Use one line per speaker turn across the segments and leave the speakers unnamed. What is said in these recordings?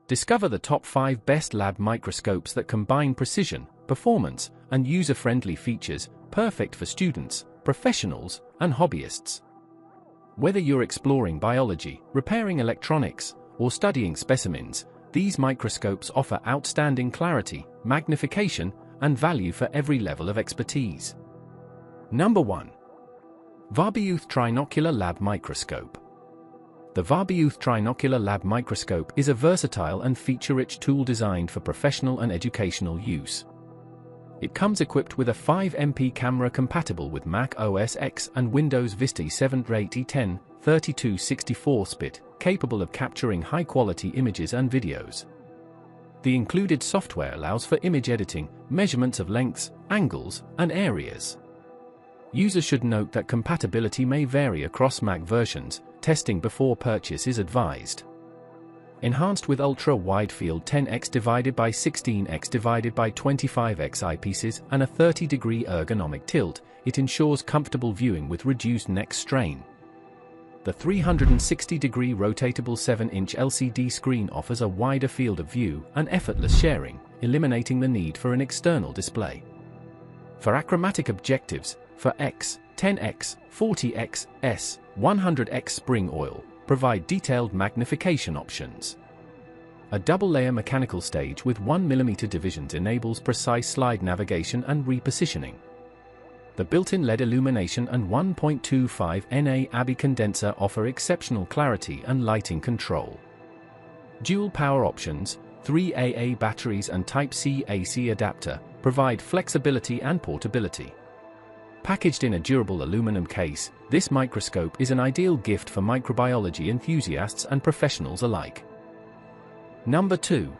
Discover the top 5 best lab microscopes that combine precision, performance, and user-friendly features, perfect for students, professionals, and hobbyists. Whether you're exploring biology, repairing electronics, or studying specimens, these microscopes offer outstanding clarity, magnification, and value for every level of expertise. Number 1. Binocular Trinocular Lab Microscope. The Binocular Trinocular Lab Microscope is a versatile and feature-rich tool designed for professional and educational use. It comes equipped with a 5MP camera compatible with Mac OS X and Windows Vista 7 8E10, 3264-bit, capable of capturing high-quality images and videos. The included software allows for image editing, measurements of lengths, angles, and areas. Users should note that compatibility may vary across Mac versions. Testing before purchase is advised. Enhanced with ultra-wide field 10x/16x/25x eyepieces and a 30-degree ergonomic tilt, it ensures comfortable viewing with reduced neck strain. The 360-degree rotatable 7-inch LCD screen offers a wider field of view and effortless sharing, eliminating the need for an external display. For achromatic objectives, for X, 10x, 40x, S, 100x spring oil, provide detailed magnification options. A double-layer mechanical stage with 1mm divisions enables precise slide navigation and repositioning. The built-in LED illumination and 1.25 Na ABI condenser offer exceptional clarity and lighting control. Dual power options, 3 AA batteries and Type-C AC adapter, provide flexibility and portability. Packaged in a durable aluminum case, this microscope is an ideal gift for microbiology enthusiasts and professionals alike. Number 2.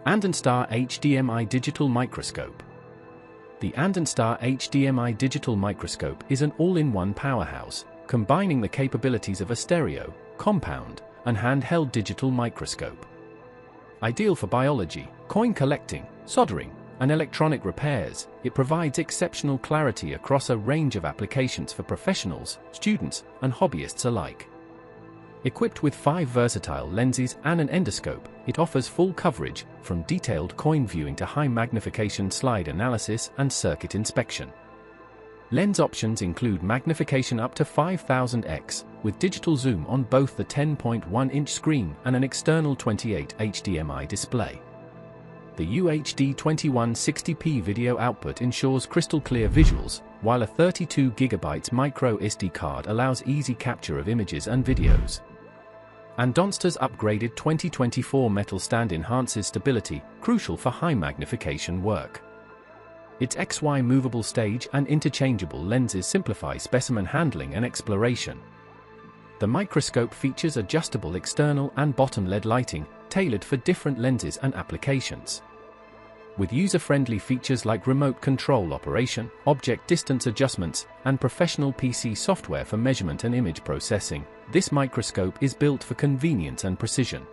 Andenstar HDMI Digital Microscope. The Andenstar HDMI Digital Microscope is an all-in-one powerhouse, combining the capabilities of a stereo, compound, and handheld digital microscope. Ideal for biology, coin collecting, soldering, and electronic repairs, it provides exceptional clarity across a range of applications for professionals, students, and hobbyists alike. Equipped with 5 versatile lenses and an endoscope, it offers full coverage, from detailed coin viewing to high-magnification slide analysis and circuit inspection. Lens options include magnification up to 5000x, with digital zoom on both the 10.1-inch screen and an external 28 HDMI display. The UHD 2160p video output ensures crystal-clear visuals, while a 32GB micro SD card allows easy capture of images and videos. Andenstar's upgraded 2024 metal stand enhances stability, crucial for high-magnification work. Its XY movable stage and interchangeable lenses simplify specimen handling and exploration. The microscope features adjustable external and bottom LED lighting, tailored for different lenses and applications. With user-friendly features like remote control operation, object distance adjustments, and professional PC software for measurement and image processing, this microscope is built for convenience and precision.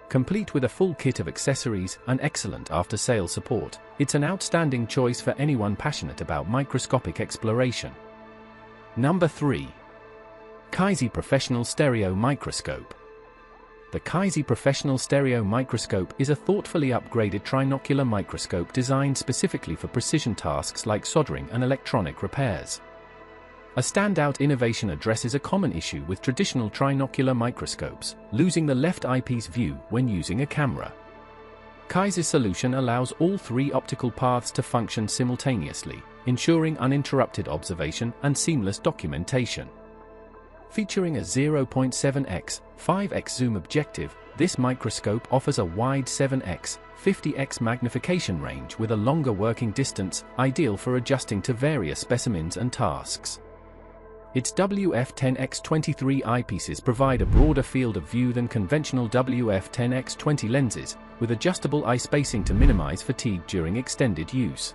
Complete with a full kit of accessories and excellent after-sales support, it's an outstanding choice for anyone passionate about microscopic exploration. Number 3. Kaizi Professional Stereo Microscope. The Kaizi Professional Stereo Microscope is a thoughtfully upgraded trinocular microscope designed specifically for precision tasks like soldering and electronic repairs. A standout innovation addresses a common issue with traditional trinocular microscopes, losing the left eyepiece view when using a camera. Kaizi's solution allows all 3 optical paths to function simultaneously, ensuring uninterrupted observation and seamless documentation. Featuring a 0.7x, 5x zoom objective, this microscope offers a wide 7x, 50x magnification range with a longer working distance, ideal for adjusting to various specimens and tasks. Its WF-10x23 eyepieces provide a broader field of view than conventional WF-10x20 lenses, with adjustable eye spacing to minimize fatigue during extended use.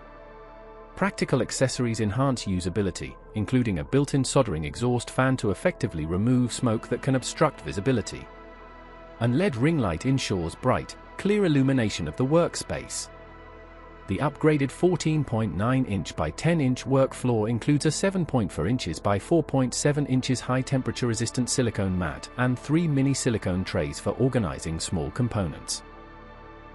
Practical accessories enhance usability, including a built-in soldering exhaust fan to effectively remove smoke that can obstruct visibility. And LED ring light ensures bright, clear illumination of the workspace. The upgraded 14.9-inch by 10-inch work floor includes a 7.4 inches by 4.7 inches high-temperature-resistant silicone mat and 3 mini silicone trays for organizing small components.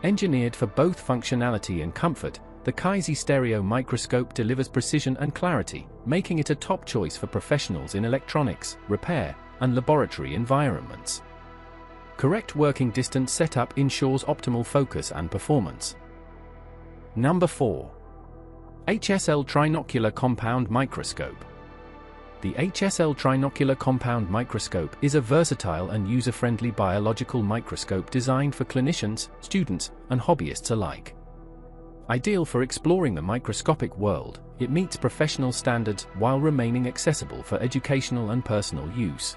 Engineered for both functionality and comfort, the Kaisi Stereo microscope delivers precision and clarity, making it a top choice for professionals in electronics, repair, and laboratory environments. Correct working distance setup ensures optimal focus and performance. Number 4. HSL Trinocular Compound Microscope. The HSL Trinocular Compound Microscope is a versatile and user-friendly biological microscope designed for clinicians, students, and hobbyists alike. Ideal for exploring the microscopic world, it meets professional standards while remaining accessible for educational and personal use.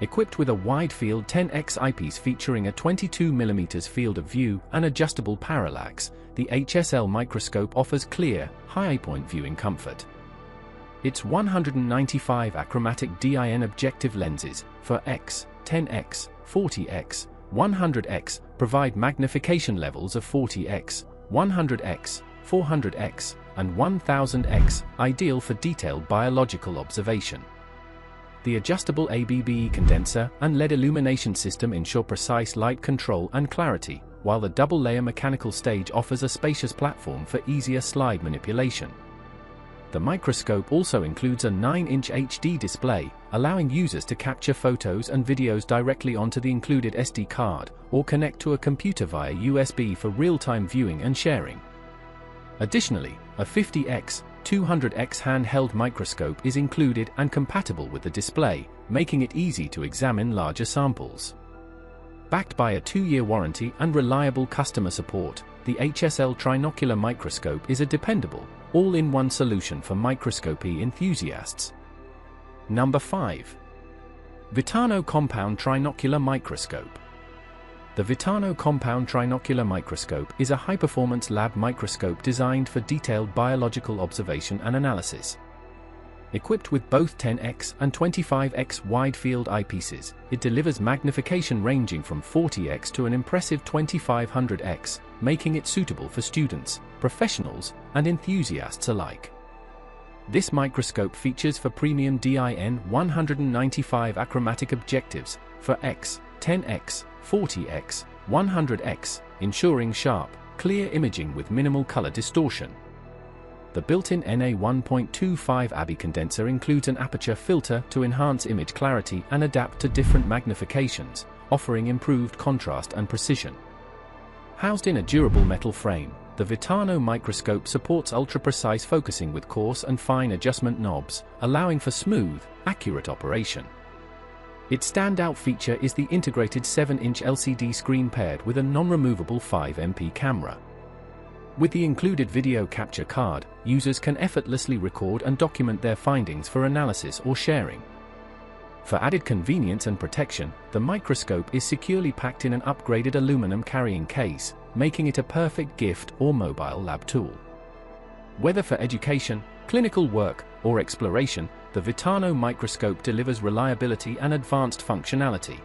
Equipped with a wide-field 10x eyepiece featuring a 22mm field of view and adjustable parallax, the HSL microscope offers clear, high-point viewing comfort. Its 195 achromatic DIN objective lenses for X, 10x, 40x, 100x provide magnification levels of 40x, 100x, 400x, and 1000x, ideal for detailed biological observation. The adjustable ABBE condenser and LED illumination system ensure precise light control and clarity, while the double-layer mechanical stage offers a spacious platform for easier slide manipulation. The microscope also includes a 9-inch HD display, allowing users to capture photos and videos directly onto the included SD card, or connect to a computer via USB for real-time viewing and sharing. Additionally, a 50x, 200x handheld microscope is included and compatible with the display, making it easy to examine larger samples. Backed by a 2-year warranty and reliable customer support, the HSL Trinocular microscope is a dependable, all-in-one solution for microscopy enthusiasts. Number 5. Vitano Compound Trinocular Microscope. The Vitano Compound Trinocular Microscope is a high-performance lab microscope designed for detailed biological observation and analysis. Equipped with both 10x and 25x wide-field eyepieces, it delivers magnification ranging from 40x to an impressive 2500x, making it suitable for students, professionals, and enthusiasts alike. This microscope features for premium DIN 195 achromatic objectives for X, 10x, 40x, 100x, ensuring sharp, clear imaging with minimal color distortion. The built-in NA 1.25 ABBE condenser includes an aperture filter to enhance image clarity and adapt to different magnifications, offering improved contrast and precision. Housed in a durable metal frame, the Vitano microscope supports ultra-precise focusing with coarse and fine adjustment knobs, allowing for smooth, accurate operation. Its standout feature is the integrated 7-inch LCD screen paired with a non-removable 5MP camera. With the included video capture card, users can effortlessly record and document their findings for analysis or sharing. For added convenience and protection, the microscope is securely packed in an upgraded aluminum carrying case, making it a perfect gift or mobile lab tool. Whether for education, clinical work, or exploration, the Vitano microscope delivers reliability and advanced functionality.